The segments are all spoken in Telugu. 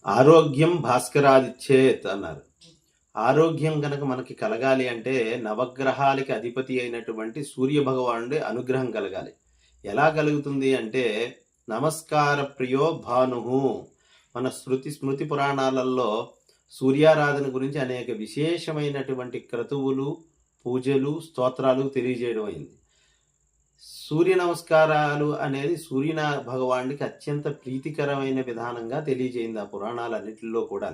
ఆరోగ్యం భాస్కరాదిచ్చేత్ అన్నారు. ఆరోగ్యం గనక మనకి కలగాలి అంటే నవగ్రహాలకి అధిపతి అయినటువంటి సూర్య భగవానుడి అనుగ్రహం కలగాలి. ఎలా కలుగుతుంది అంటే నమస్కార ప్రియో భానుహు. మన స్మృతి పురాణాలలో సూర్యారాధన గురించి అనేక విశేషమైనటువంటి క్రతువులు, పూజలు, స్తోత్రాలు తెలియజేయడం అయింది. సూర్య నమస్కారాలు అనేది సూర్య భగవానుడికి అత్యంత ప్రీతికరమైన విధానంగా తెలియజేయింది ఆ పురాణాలన్నిటిలో కూడా.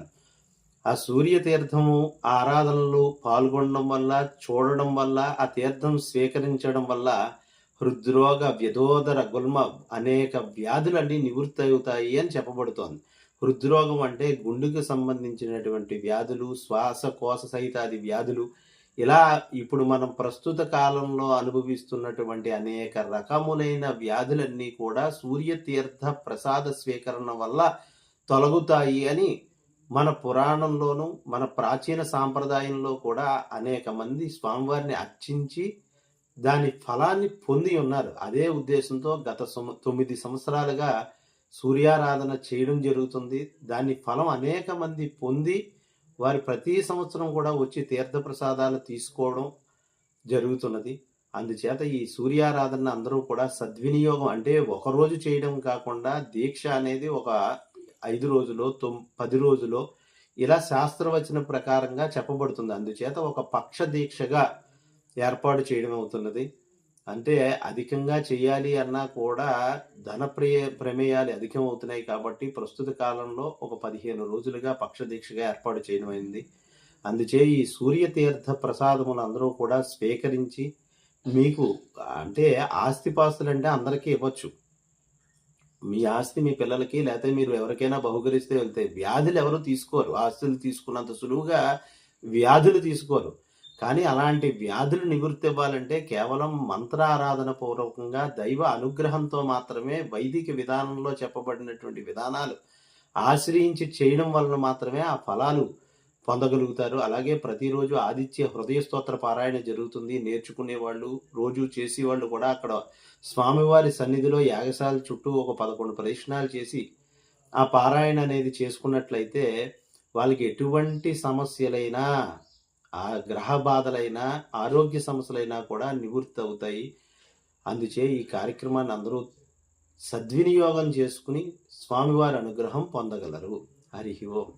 ఆ సూర్య తీర్థము ఆరాధనలో పాల్గొనడం వల్ల, చూడడం వల్ల, ఆ తీర్థం స్వీకరించడం వల్ల హృద్రోగ, వ్యధోదర, గుల్మ అనేక వ్యాధులన్నీ నివృత్తి అవుతాయి అని చెప్పబడుతోంది. హృద్రోగం అంటే గుండెకు సంబంధించినటువంటి వ్యాధులు, శ్వాసకోశ సహితాది వ్యాధులు, ఇలా ఇప్పుడు మనం ప్రస్తుత కాలంలో అనుభవిస్తున్నటువంటి అనేక రకములైన వ్యాధులన్నీ కూడా సూర్యతీర్థ ప్రసాద స్వీకరణ వల్ల తొలగుతాయి అని మన పురాణంలోనూ మన ప్రాచీన సాంప్రదాయంలో కూడా అనేక మంది స్వామివారిని అర్చించి దాని ఫలాన్ని పొంది ఉన్నారు. అదే ఉద్దేశంతో గత 9 సంవత్సరాలుగా సూర్యారాధన చేయడం జరుగుతుంది. దాని ఫలం అనేక మంది పొంది వారి ప్రతి సంవత్సరం కూడా వచ్చి తీర్థప్రసాదాలు తీసుకోవడం జరుగుతున్నది. అందుచేత ఈ సూర్యారాధన అందరూ కూడా సద్వినియోగం, అంటే ఒకరోజు చేయడం కాకుండా దీక్ష అనేది ఒక 5 రోజులో 10 రోజులో ఇలా శాస్త్రవచన ప్రకారంగా చెప్పబడుతుంది. అందుచేత ఒక పక్ష దీక్షగా ఏర్పాటు చేయడం అవుతున్నది. అంటే అధికంగా చేయాలి అన్నా కూడా ధన ప్రమేయాలు అధికం అవుతున్నాయి కాబట్టి ప్రస్తుత కాలంలో ఒక 15 రోజులుగా పక్ష దీక్షగా ఏర్పాటు చేయడం అయింది. అందుచే ఈ సూర్యతీర్థ ప్రసాదములు అందరూ కూడా స్వీకరించి, మీకు అంటే ఆస్తిపాస్తులు అంటే అందరికీ ఇవ్వచ్చు. మీ ఆస్తి మీ పిల్లలకి, లేకపోతే మీరు ఎవరికైనా బహుకరిస్తే వెళ్తాయి. వ్యాధులు ఎవరు తీసుకోరు. ఆస్తులు తీసుకున్నంత సులువుగా వ్యాధులు తీసుకోరు. కానీ అలాంటి వ్యాధులు నివృత్తి ఇవ్వాలంటే కేవలం మంత్రారాధన పూర్వకంగా దైవ అనుగ్రహంతో మాత్రమే, వైదిక విధానంలో చెప్పబడినటువంటి విధానాలు ఆశ్రయించి చేయడం వలన మాత్రమే ఆ ఫలాలు పొందగలుగుతారు. అలాగే ప్రతిరోజు ఆదిత్య హృదయ స్తోత్ర పారాయణ జరుగుతుంది. నేర్చుకునేవాళ్ళు, రోజు చేసేవాళ్ళు కూడా అక్కడ స్వామివారి సన్నిధిలో యాగశాల చుట్టూ ఒక 11 ప్రదక్షిణాలు చేసి ఆ పారాయణ అనేది చేసుకున్నట్లయితే వాళ్ళకి ఎటువంటి సమస్యలైనా, ఆ గ్రహ బాధలైనా, ఆరోగ్య సమస్యలైనా కూడా నివృత్తి అవుతాయి. అందుచే ఈ కార్యక్రమాన్ని అందరూ సద్వినియోగం చేసుకుని స్వామివారి అనుగ్రహం పొందగలరు. హరి ఓం.